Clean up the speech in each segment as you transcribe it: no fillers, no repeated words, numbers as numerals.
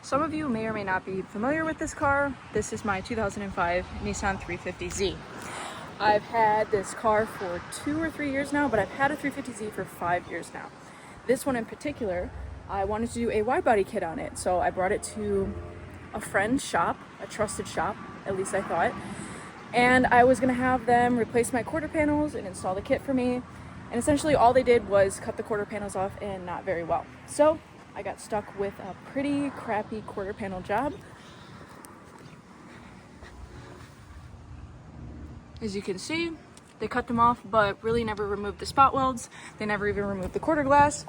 Some of you may or may not be familiar with this car. This is my 2005 Nissan 350Z. I've had this car for 2 or 3 years now, but I've had a 350Z for 5 years now. This one in particular, I wanted to do a wide body kit on it, so I brought it to a friend's shop, a trusted shop, at least I thought, and I was gonna have them replace my quarter panels and install the kit for me, and essentially all they did was cut the quarter panels off, and not very well. So I got stuck with a pretty crappy quarter panel job. As you can see, they cut them off, but really never removed the spot welds. They never even removed the quarter glass.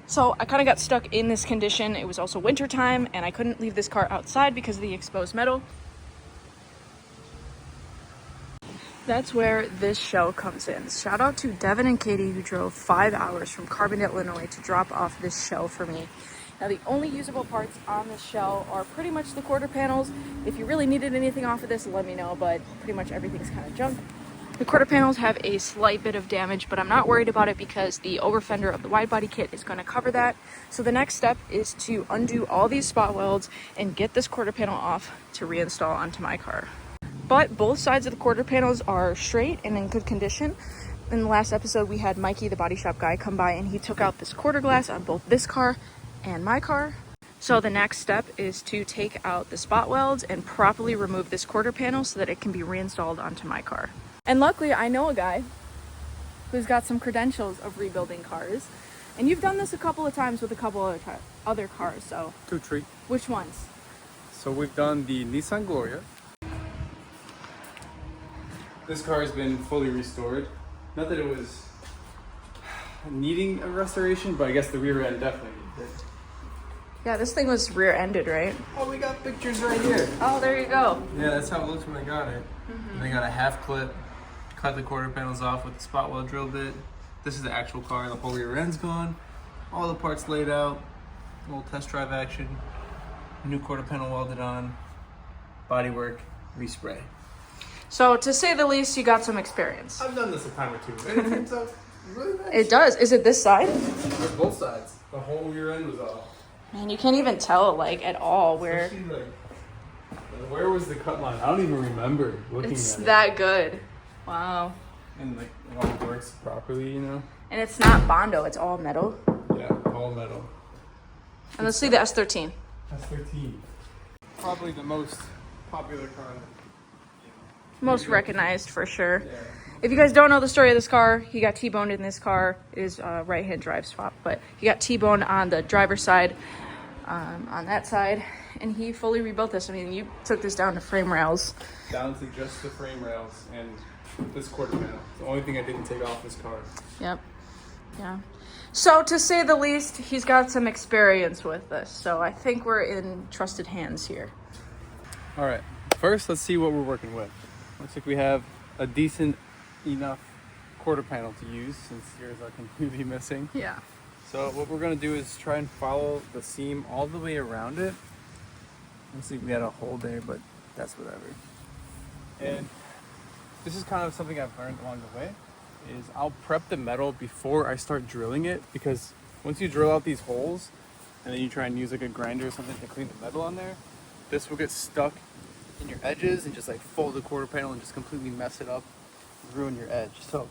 So I kind of got stuck in this condition. It was also winter time, and I couldn't leave this car outside because of the exposed metal. That's where this shell comes in. Shout out to Devin and Katie, who drove 5 hours from Carbondale, Illinois to drop off this shell for me. Now the only usable parts on this shell are pretty much the quarter panels. If you really needed anything off of this, let me know, but pretty much everything's kind of junk. The quarter panels have a slight bit of damage, but I'm not worried about it because the over fender of the wide body kit is going to cover that. So the next step is to undo all these spot welds and get this quarter panel off to reinstall onto my car. But both sides of the quarter panels are straight and in good condition. In the last episode, we had Mikey, the body shop guy, come by and he took out this quarter glass on both this car and my car. So the next step is to take out the spot welds and properly remove this quarter panel so that it can be reinstalled onto my car. And luckily, I know a guy who's got some credentials of rebuilding cars. And you've done this a couple of times with a couple of other cars, so. 2, 3. Which ones? So we've done the Nissan Gloria. This car has been fully restored. Not that it was needing a restoration, but I guess the rear end definitely needed it. Yeah, this thing was rear-ended, right? Oh, we got pictures right here. Oh, there you go. Yeah, that's how it looks when I got it. And they got a half clip, cut the quarter panels off with the spot weld drill bit. This is the actual car. The whole rear end's gone. All the parts laid out. A little test drive action. New quarter panel welded on. Bodywork, respray. So, to say the least, you got some experience. I've done this a time or two, and it turns out really nice. It does. Is it this side? Both sides. The whole rear end was off. Man, you can't even tell, like, at all where... Where was the cut line? I don't even remember looking at it. It's that good. Wow. And like it all works properly, you know? And it's not Bondo, it's all metal. Yeah, all metal. And let's see the S13. S13. Probably the most popular car. Most recognized, for sure. Yeah. If you guys don't know the story of this car, he got T-boned in this car. It is a right-hand drive swap, but he got T-boned on the driver's side, on that side, and he fully rebuilt this. I mean, you took this down to frame rails. Down to just the frame rails and this quarter panel. The only thing I didn't take off this car. Yep. Yeah. So, to say the least, he's got some experience with this, so I think we're in trusted hands here. All right. First, let's see what we're working with. Looks like we have a decent enough quarter panel to use since yours are completely missing. Yeah. So what we're going to do is try and follow the seam all the way around it. Let's see if we had a hole there, but that's whatever. And this is kind of something I've learned along the way, is I'll prep the metal before I start drilling it, because once you drill out these holes and then you try and use like a grinder or something to clean the metal on there, this will get stuck in your edges and just like fold the quarter panel and just completely mess it up, ruin your edge. So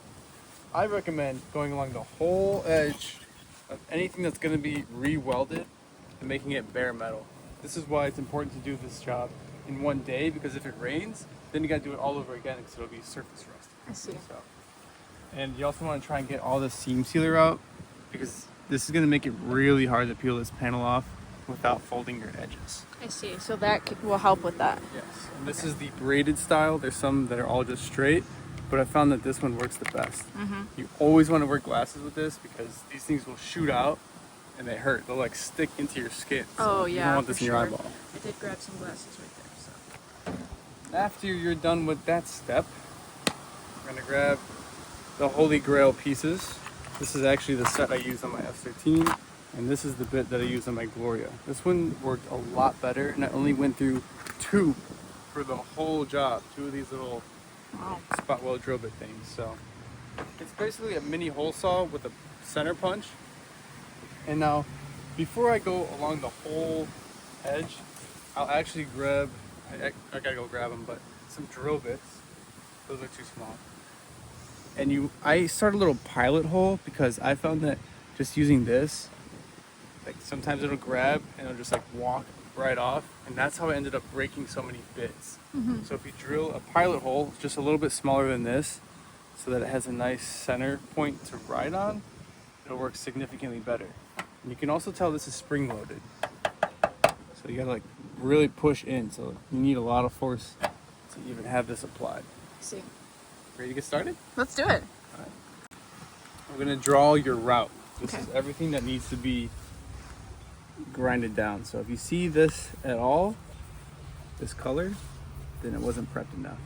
I recommend going along the whole edge of anything that's going to be re-welded and making it bare metal. This is why it's important to do this job in one day, because if it rains, then you got to do it all over again because it'll be surface rust. I see. So, and you also want to try and get all the seam sealer out, because this is going to make it really hard to peel this panel off without folding your edges. I see. So that will help with that. Yes. And this is the braided style. There's some that are all just straight, but I found that this one works the best. You always want to wear glasses with this because these things will shoot out and they hurt. They'll like stick into your skin. So Oh yeah, you don't want this in your sure. eyeball. I did grab some glasses right there. So. After you're done with that step, we're gonna grab the Holy Grail pieces. This is actually the set I used on my F13. And this is the bit that I used on my Gloria. This one worked a lot better, and I only went through 2 for the whole job. 2 of these little spot weld drill bit things. So it's basically a mini hole saw with a center punch. And now, before I go along the whole edge, I'll actually grab, I gotta go grab them, but some drill bits. Those are too small. And I start a little pilot hole because I found that just using this, like sometimes it'll grab and it'll just like walk right off, and that's how I ended up breaking so many bits. So if you drill a pilot hole just a little bit smaller than this, so that it has a nice center point to ride on, it'll work significantly better. And you can also tell this is spring loaded, so you gotta like really push in, so you need a lot of force to even have this applied. See. Ready to get started? Let's do it. All right. I'm gonna draw your route. This Okay. is everything that needs to be grinded down. So if you see this at all, this color, then it wasn't prepped enough.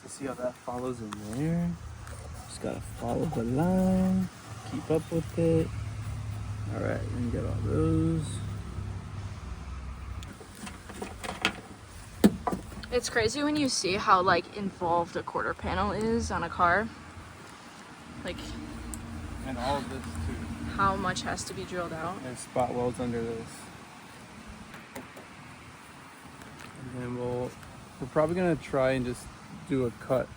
So see how that follows in there? Just gotta follow the line, keep up with it. All right, let me get all those. It's crazy when you see how like involved a quarter panel is on a car. Like And all of this too. how much has to be drilled out. There's spot welds under this. And then we're probably gonna try and just do a cut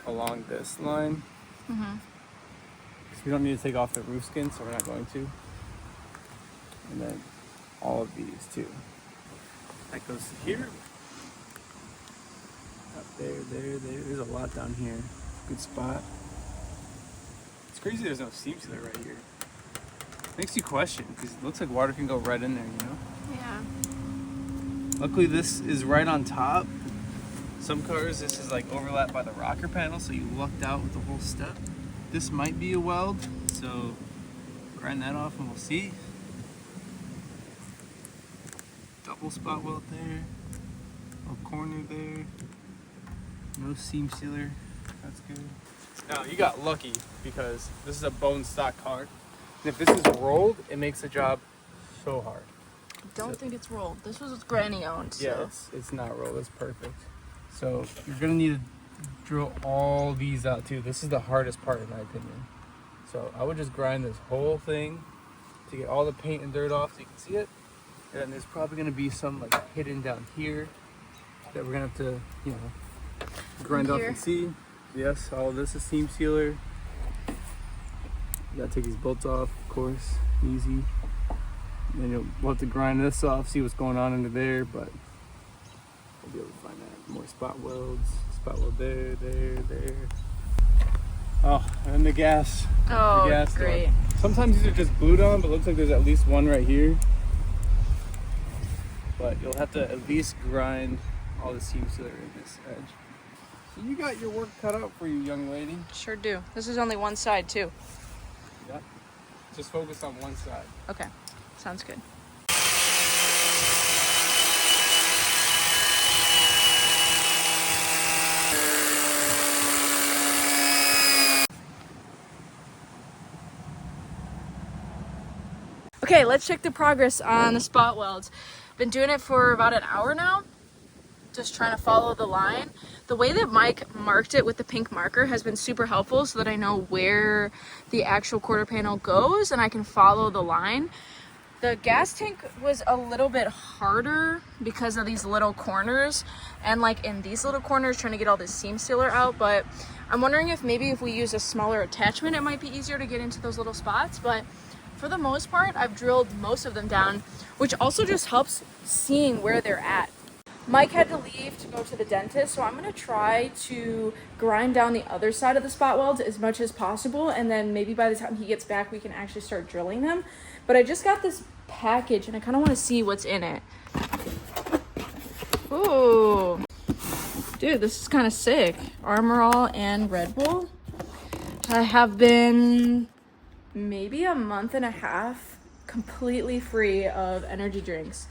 along this line. We don't need to take off the roof skin, so we're not going to. And then all of these too. That goes here. Up there. There's a lot down here. Good spot. It's crazy there's no seam sealer right here. Makes you question, because it looks like water can go right in there, you know? Yeah. Luckily this is right on top. Some cars, this is like overlapped by the rocker panel, so you lucked out with the whole step. This might be a weld, so grind that off and we'll see. Double spot weld there. Little corner there. No seam sealer. That's good. Now you got lucky because this is a bone stock car. And if this is rolled, it makes the job so hard. I don't think it's rolled. This was granny owned. So. Yeah, it's not rolled. It's perfect. So you're gonna need to drill all these out too. This is the hardest part in my opinion. So I would just grind this whole thing to get all the paint and dirt off so you can see it. And then there's probably gonna be some like hidden down here that we're gonna have to, you know, grind off and see. Yes, all of this is seam sealer. You gotta take these bolts off, of course, easy. And then we'll have to grind this off, see what's going on under there, but we'll be able to find that. More spot welds, spot weld there. Oh, and the gas. Oh, the gas great. door. Sometimes these are just glued on, but it looks like there's at least one right here. But you'll have to at least grind all the seam sealer in this edge. So you got your work cut out for you, young lady. Sure do. This is only one side too. Yep. Just focus on one side. Okay. Sounds good. Okay, let's check the progress on the spot welds. Been doing it for about an hour now. Just trying to follow the line. The way that Mike marked it with the pink marker has been super helpful so that I know where the actual quarter panel goes and I can follow the line. The gas tank was a little bit harder because of these little corners and like in these little corners trying to get all this seam sealer out, but I'm wondering if maybe if we use a smaller attachment it might be easier to get into those little spots. But for the most part I've drilled most of them down, which also just helps seeing where they're at. Mike had to leave to go to the dentist, so I'm going to try to grind down the other side of the spot welds as much as possible, and then maybe by the time he gets back we can actually start drilling them. But I just got this package and I kind of want to see what's in it. Ooh, dude, this is kind of sick. Armor All and Red Bull. I have been maybe a month and a half completely free of energy drinks.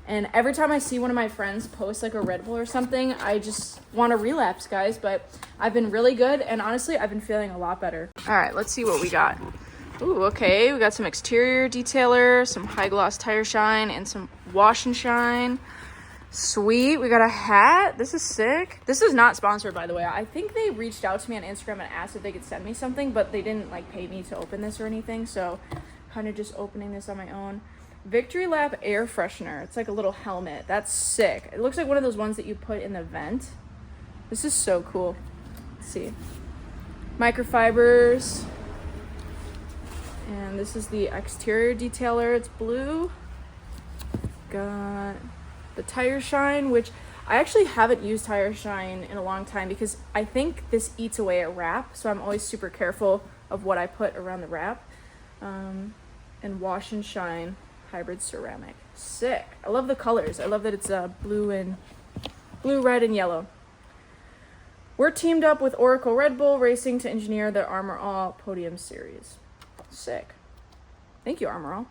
And every time I see one of my friends post like a Red Bull or something, I just want to relapse, guys. But I've been really good, and honestly, I've been feeling a lot better. All right, let's see what we got. Ooh, okay, we got some exterior detailer, some high gloss tire shine, and some wash and shine. Sweet. We got a hat. This is sick. This is not sponsored, by the way. I think they reached out to me on Instagram and asked if they could send me something, but they didn't like pay me to open this or anything. So kind of just opening this on my own. Victory Lap air freshener. It's like a little helmet. That's sick. It looks like one of those ones that you put in the vent. This is so cool. Let's see. Microfibers. And this is the exterior detailer. It's blue. Got the tire shine, which I actually haven't used tire shine in a long time because I think this eats away at wrap, so I'm always super careful of what I put around the wrap. And wash and shine hybrid ceramic. Sick. I love the colors. I love that it's blue, red, and yellow. We're teamed up with Oracle Red Bull Racing to engineer the Armor All Podium Series. Sick. Thank you, Armor All.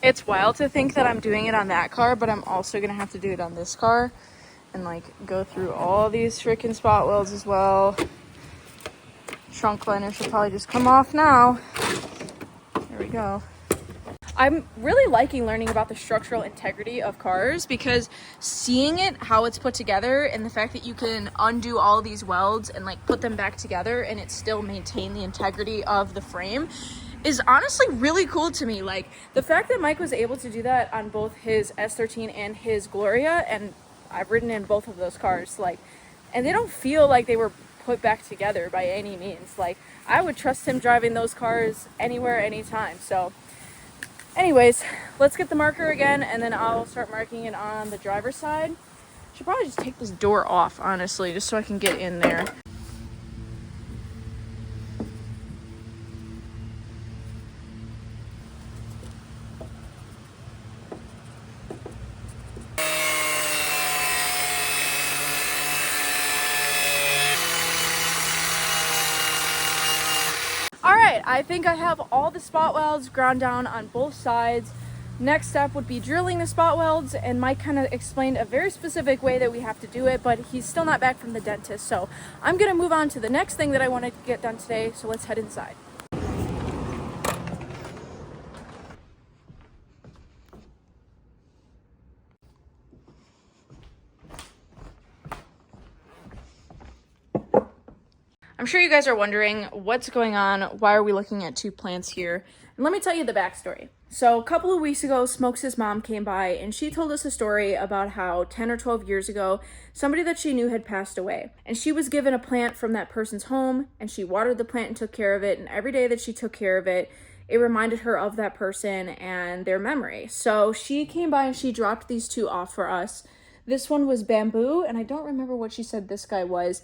It's wild to think that I'm doing it on that car, but I'm also going to have to do it on this car and like go through all these freaking spot welds as well. Trunk liner should probably just come off now. There we go. I'm really liking learning about the structural integrity of cars because seeing it, how it's put together, and the fact that you can undo all these welds and like put them back together and it still maintain the integrity of the frame is honestly really cool to me. Like the fact that Mike was able to do that on both his S13 and his Gloria, and I've ridden in both of those cars, like, and they don't feel like they were put back together by any means. Like I would trust him driving those cars anywhere, anytime. So anyways, let's get the marker again and then I'll start marking it on the driver's side. Should probably just take this door off, honestly, just so I can get in there. Alright, I think I have all the spot welds ground down on both sides. Next step would be drilling the spot welds, and Mike kind of explained a very specific way that we have to do it, but he's still not back from the dentist, so I'm going to move on to the next thing that I want to get done today, so let's head inside. I'm sure you guys are wondering what's going on, why are we looking at two plants here? And let me tell you the backstory. So a couple of weeks ago, Smokes' mom came by and she told us a story about how 10 or 12 years ago, somebody that she knew had passed away. And she was given a plant from that person's home and she watered the plant and took care of it. And every day that she took care of it, it reminded her of that person and their memory. So she came by and she dropped these two off for us. This one was bamboo, and I don't remember what she said this guy was.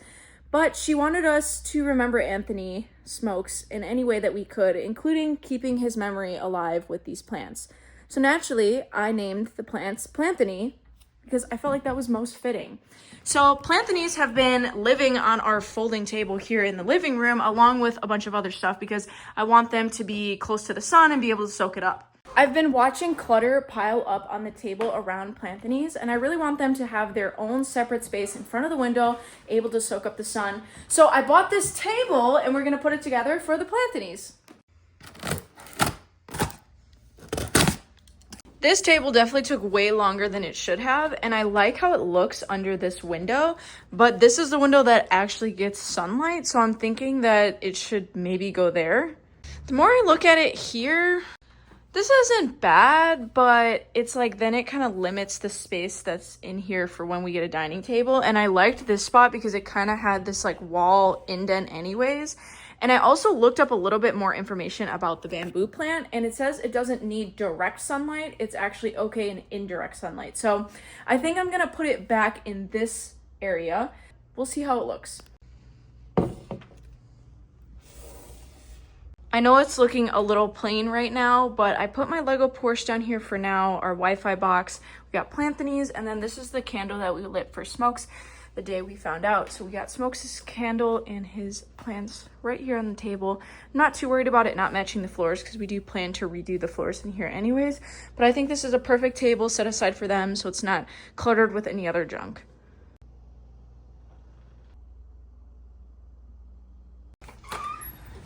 But she wanted us to remember Anthony Smokes in any way that we could, including keeping his memory alive with these plants. So naturally, I named the plants Planthony because I felt like that was most fitting. So Planthonies have been living on our folding table here in the living room along with a bunch of other stuff because I want them to be close to the sun and be able to soak it up. I've been watching clutter pile up on the table around Planthonies, and I really want them to have their own separate space in front of the window, able to soak up the sun. So I bought this table, and we're going to put it together for the Planthonies. This table definitely took way longer than it should have, and I like how it looks under this window, but this is the window that actually gets sunlight, so I'm thinking that it should maybe go there. The more I look at it here, this isn't bad, but it's like then it kind of limits the space that's in here for when we get a dining table. And I liked this spot because it kind of had this like wall indent anyways. And I also looked up a little bit more information about the bamboo plant, and it says it doesn't need direct sunlight. It's actually okay in indirect sunlight. So I think I'm gonna put it back in this area. We'll see how it looks. I know it's looking a little plain right now, but I put my Lego Porsche down here for now, our Wi-Fi box. We got Planthonies, and then this is the candle that we lit for Smokes the day we found out. So we got Smokes' candle and his plants right here on the table. I'm not too worried about it not matching the floors because we do plan to redo the floors in here anyways. But I think this is a perfect table set aside for them so it's not cluttered with any other junk.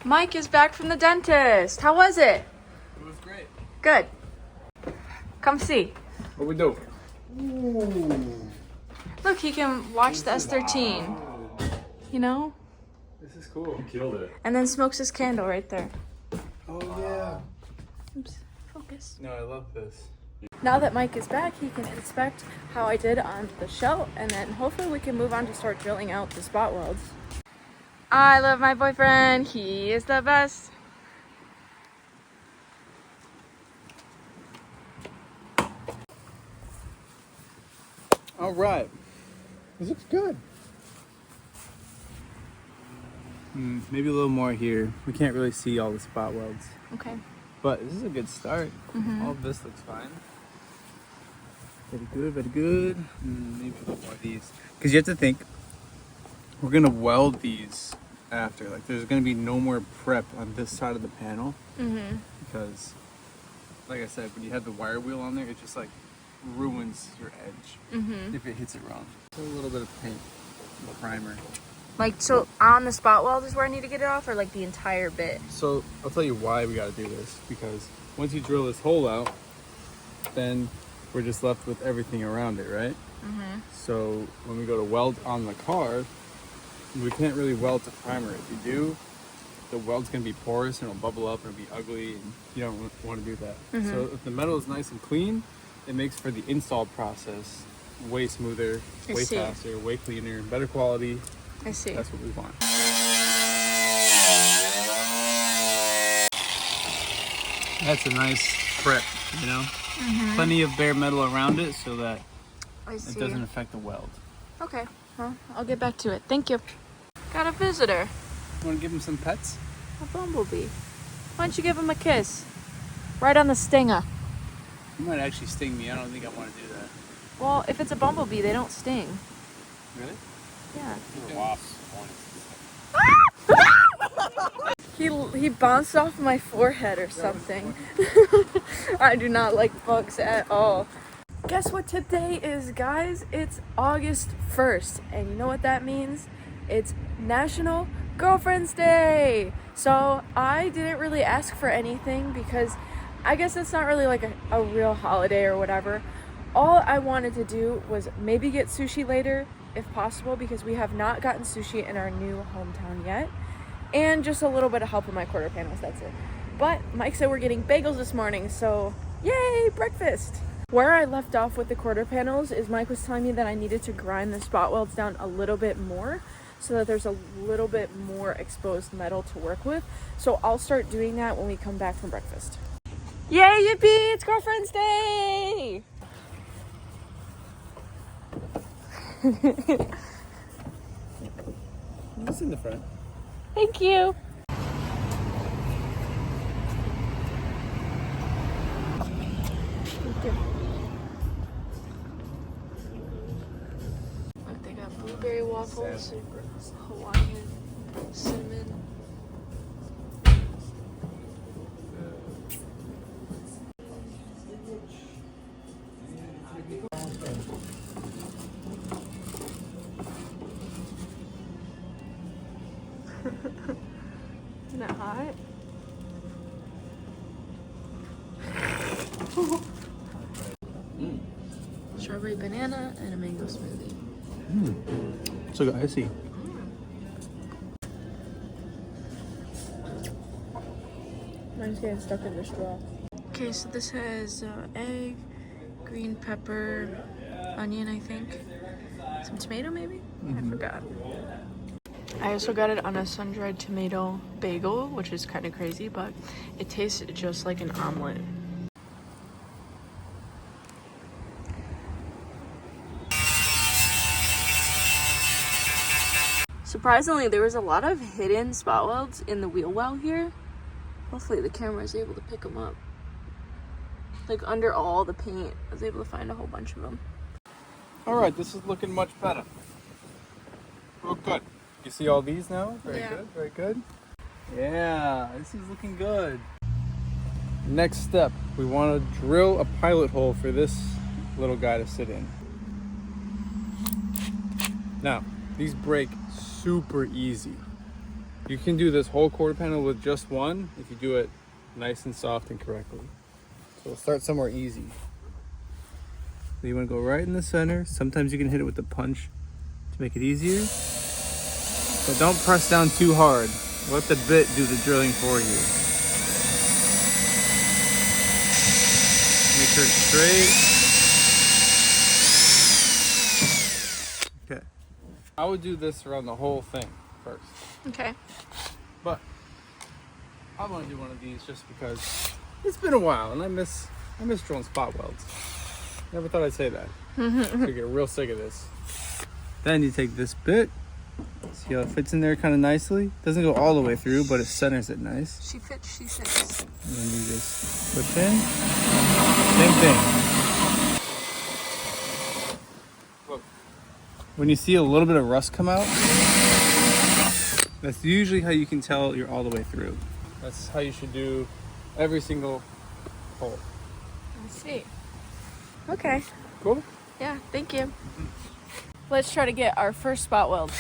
Mike is back from the dentist. How was it? It was great. Good. Come see. What we do? Look, he can watch the S13. You know? This is cool. You killed it. And then smokes his candle right there. Oh yeah. Oops. Focus. No, I love this. Now that Mike is back, he can inspect how I did on the shell, and then hopefully we can move on to start drilling out the spot welds. I love my boyfriend. He is the best. All right. This looks good. Maybe a little more here. We can't really see all the spot welds. Okay. But this is a good start. All of this looks fine. Very good, very good. Maybe a little more of these. Because you have to think, we're going to weld these after. Like, there's going to be no more prep on this side of the panel. Because, like I said, when you have the wire wheel on there, it just, like, ruins your edge if it hits it wrong. So a little bit of paint, primer. Like, so on the spot weld is where I need to get it off, or like the entire bit? So I'll tell you why we got to do this, because once you drill this hole out, then we're just left with everything around it, right? So when we go to weld on the car, we can't really weld to primer. If you do, the weld's gonna be porous and it'll bubble up and it'll be ugly, and you don't want to do that. So if the metal is nice and clean, it makes for the install process way smoother, way faster, way cleaner, better quality. I see. That's what we want. That's a nice prep, you know? Plenty of bare metal around it so that it doesn't affect the weld. Okay, well, I'll get back to it. Thank you. Got a visitor. You want to give him some pets? A bumblebee. Why don't you give him a kiss? Right on the stinger. He might actually sting me. I don't think I want to do that. Well, if it's a bumblebee, they don't sting. Really? Yeah. Wasps. He bounced off my forehead or something. I do not like bugs at all. Guess what today is, guys? It's August 1st, and you know what that means? It's National Girlfriend's Day. So I didn't really ask for anything because I guess it's not really like a real holiday or whatever. All I wanted to do was maybe get sushi later, if possible, because we have not gotten sushi in our new hometown yet, and just a little bit of help with my quarter panels. That's it. But Mike said we're getting bagels this morning, so yay, breakfast. Where I left off with the quarter panels is Mike was telling me that I needed to grind the spot welds down a little bit more so that there's a little bit more exposed metal to work with. So I'll start doing that when we come back from breakfast. Yay, yippee, it's Girlfriend's Day! It's in the front. Thank you. Thank you. Look, they got blueberry waffles, Hawaiian, cinnamon. Isn't it hot? Strawberry banana and a mango smoothie. So icy. Mine's getting stuck in the straw. Okay, so this has egg, green pepper, onion, I think. Some tomato, maybe? I forgot. I also got it on a sun-dried tomato bagel, which is kind of crazy, but it tastes just like an omelet. Surprisingly, there was a lot of hidden spot welds in the wheel well here. Hopefully the camera is able to pick them up. Like under all the paint, I was able to find a whole bunch of them. All right, this is looking much better. Real good. You see all these now? Very good, very good. Yeah, this is looking good. Next step, we want to drill a pilot hole for this little guy to sit in. Now, these break super easy. You can do this whole quarter panel with just one if you do it nice and soft and correctly. So we'll start somewhere easy. So you want to go right in the center. Sometimes you can hit it with the punch to make it easier. But don't press down too hard. Let the bit do the drilling for you. Make sure it's straight. Okay. I would do this around the whole thing first. Okay. But I want to do one of these just because it's been a while and I miss drilling spot welds. Never thought I'd say that. So get real sick of this. Then you take this bit. See how it fits in there kind of nicely? Doesn't go all the way through, but it centers it nice. She fits, she sits. And then you just push in. Same thing. Look, when you see a little bit of rust come out, that's usually how you can tell you're all the way through. That's how you should do every single hole. I see. Okay. Cool? Yeah, thank you. Let's try to get our first spot weld.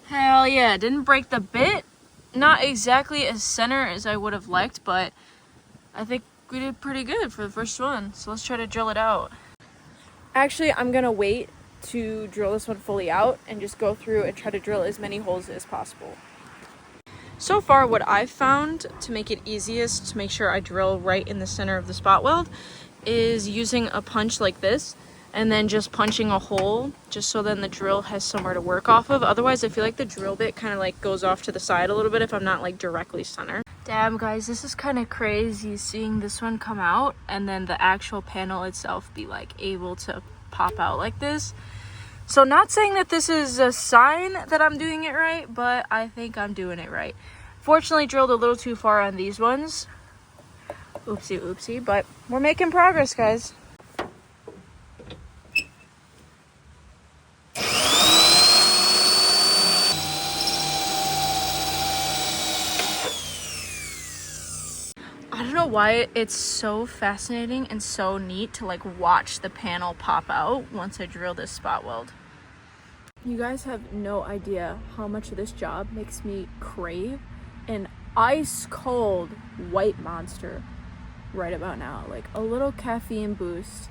Hell yeah, didn't break the bit. Not exactly as center as I would have liked, but I think we did pretty good for the first one. So let's try to drill it out. Actually, I'm gonna wait to drill this one fully out and just go through and try to drill as many holes as possible. So far, what I've found to make it easiest to make sure I drill right in the center of the spot weld is using a punch like this and then just punching a hole just so then the drill has somewhere to work off of. Otherwise, I feel like the drill bit kind of like goes off to the side a little bit if I'm not like directly center. Damn guys, this is kind of crazy seeing this one come out and then the actual panel itself be like able to pop out like this. So not saying that this is a sign that I'm doing it right, but I think I'm doing it right. Fortunately, drilled a little too far on these ones. Oopsie, oopsie, but we're making progress, guys. I don't know why it's so fascinating and so neat to like watch the panel pop out once I drill this spot weld. You guys have no idea how much of this job makes me crave an ice cold white monster right about now. Like a little caffeine boost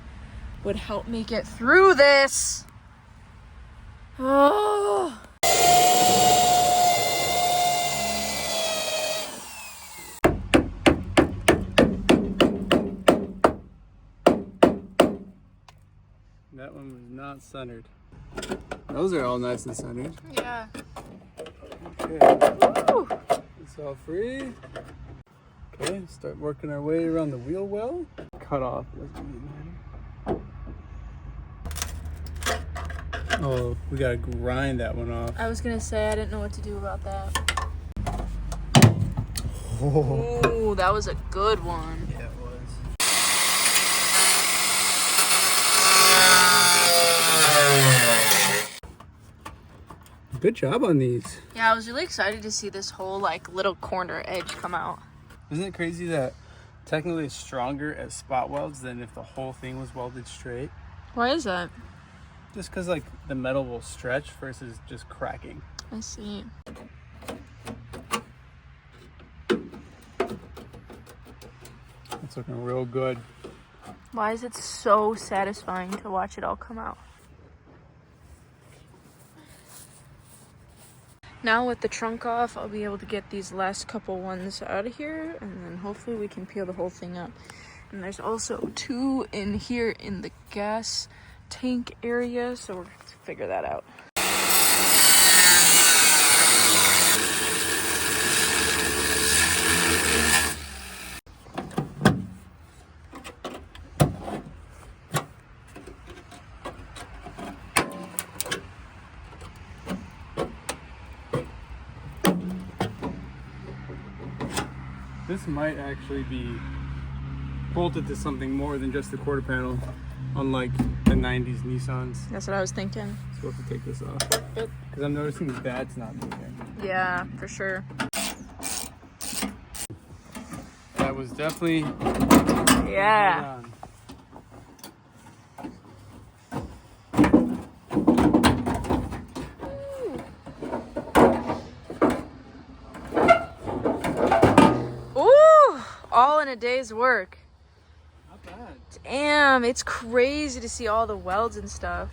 would help me get through this. Oh. That one was not centered. Those are all nice and centered. Yeah. Okay. Woo. It's all free. Okay, start working our way around the wheel well. Cut off. Oh, we gotta grind that one off. I was gonna say I didn't know what to do about that. Oh. Ooh, that was a good one. Yeah, it was. Good job on these. Yeah, I was really excited to see this whole like little corner edge come out. Isn't it crazy that technically it's stronger at spot welds than if the whole thing was welded straight? Why is that? Just because like the metal will stretch versus just cracking. I see. It's looking real good. Why is it so satisfying to watch it all come out? Now with the trunk off, I'll be able to get these last couple ones out of here, and then hopefully we can peel the whole thing up. And there's also 2 in here in the gas tank area, so we're going to figure that out. This might actually be bolted to something more than just the quarter panel, unlike the 90s Nissans. That's what I was thinking. So we'll have to take this off. Because I'm noticing that's not moving. Yeah, for sure. That was definitely... Yeah. a day's work. Not bad. Damn, it's crazy to see all the welds and stuff.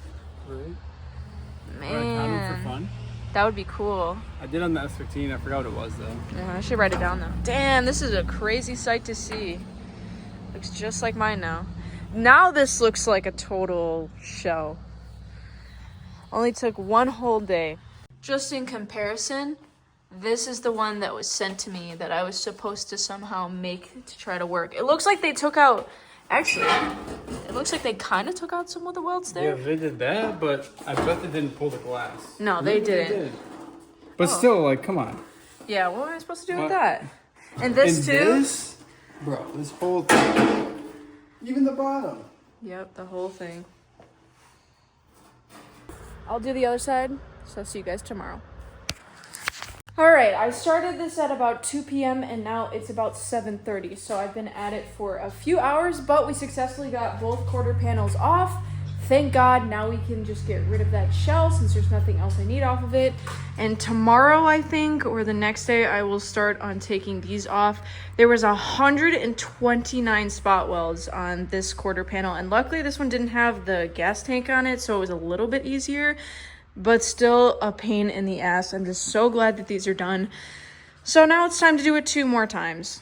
Right? Man, For fun. that would be cool. I did on the S15. I forgot what it was though. Yeah, I should write it down though. Damn, this is a crazy sight to see. Looks just like mine now. Now this looks like a total shell. Only took one whole day. Just in comparison, this is the one that was sent to me that I was supposed to somehow make to try to work. It looks like they took out, actually, it looks like they kind of took out some of the welds there. Yeah, they did that, but I bet they didn't pull the glass. No, they didn't. Did. But still, like, come on. Yeah, what am I supposed to do with that? And this too? Bro, this whole thing. Even the bottom. Yep, the whole thing. I'll do the other side, so I'll see you guys tomorrow. All right, I started this at about 2 p.m. and now it's about 7:30. So I've been at it for a few hours, but we successfully got both quarter panels off. Thank God, now we can just get rid of that shell since there's nothing else I need off of it. And tomorrow, I think, or the next day, I will start on taking these off. There was 129 spot welds on this quarter panel, and luckily this one didn't have the gas tank on it, so it was a little bit easier, but still a pain in the ass. I'm just so glad that these are done. So now it's time to do it 2 more times.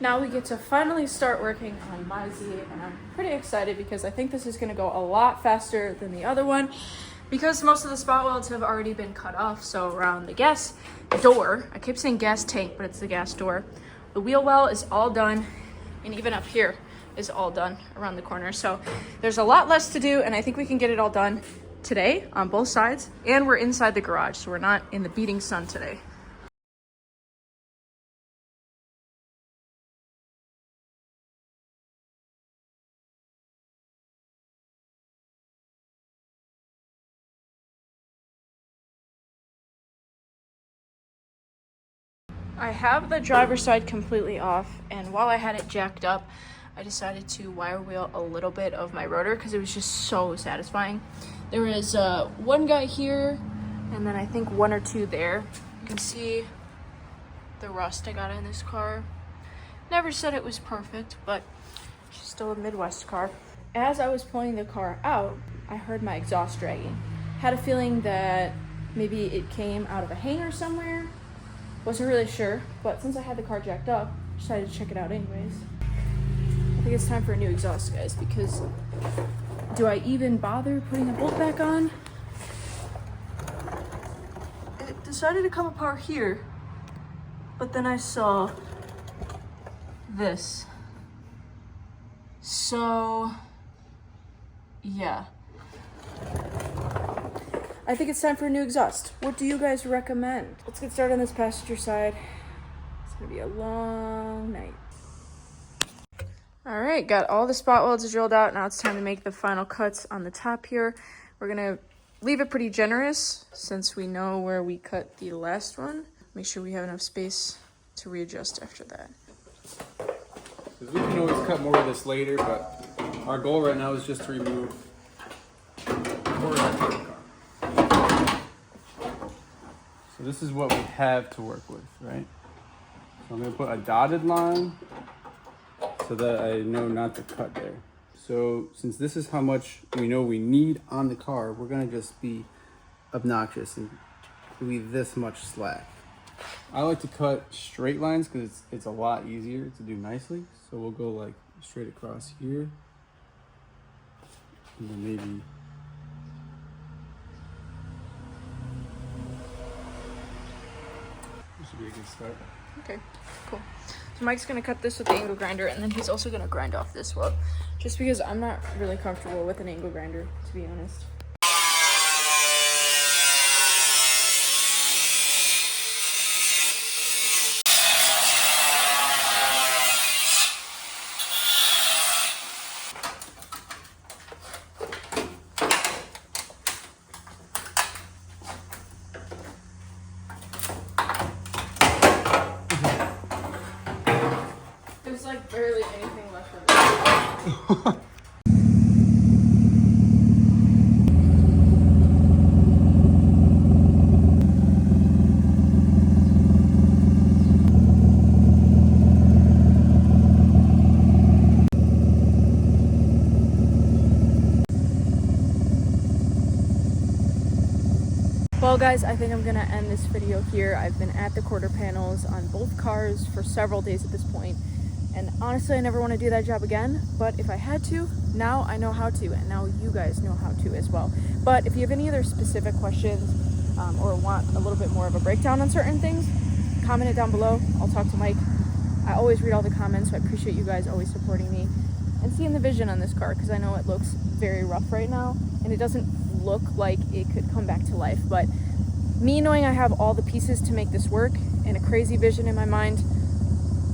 Now we get to finally start working on my Z, and I'm pretty excited because I think this is going to go a lot faster than the other one because most of the spot welds have already been cut off. So around the gas door, I keep saying gas tank, but it's the gas door. The wheel well is all done, and even up here is all done around the corner. So there's a lot less to do, and I think we can get it all done today on both sides, and we're inside the garage, so we're not in the beating sun today. I have the driver's side completely off, and while I had it jacked up, I decided to wire wheel a little bit of my rotor because it was just so satisfying. There is one guy here, and then I think 1 or 2 there. You can see the rust I got in this car. Never said it was perfect, but she's still a Midwest car. As I was pulling the car out, I heard my exhaust dragging. Had a feeling that maybe it came out of a hanger somewhere. Wasn't really sure, but since I had the car jacked up, decided to check it out anyways. I think it's time for a new exhaust, guys, because do I even bother putting a bolt back on? It decided to come apart here, but then I saw this. So, yeah. I think it's time for a new exhaust. What do you guys recommend? Let's get started on this passenger side. It's gonna be a long night. All right, got all the spot welds drilled out. Now it's time to make the final cuts on the top here. We're gonna leave it pretty generous since we know where we cut the last one. Make sure we have enough space to readjust after that. Because we can always cut more of this later, but our goal right now is just to remove more of that. So this is what we have to work with, right? So I'm gonna put a dotted line so that I know not to cut there. So since this is how much we know we need on the car, we're gonna just be obnoxious and leave this much slack. I like to cut straight lines because it's a lot easier to do nicely. So we'll go like straight across here. And then maybe be a good start. Okay, cool. So Mike's gonna cut this with the angle grinder, and then he's also gonna grind off this weld, just because I'm not really comfortable with an angle grinder, to be honest. There's like barely anything left of it. Well guys, I think I'm gonna end this video here. I've been at the quarter panels on both cars for several days at this point, and honestly I never want to do that job again, but if I had to, now I know how to, and now you guys know how to as well. But if you have any other specific questions or want a little bit more of a breakdown on certain things, comment it down below. I'll talk to Mike. I always read all the comments, so I appreciate you guys always supporting me and seeing the vision on this car, because I know it looks very rough right now and it doesn't look like it could come back to life. But me knowing I have all the pieces to make this work and a crazy vision in my mind,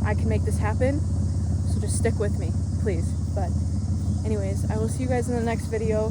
I can make this happen. So just stick with me, please. But anyways, I will see you guys in the next video.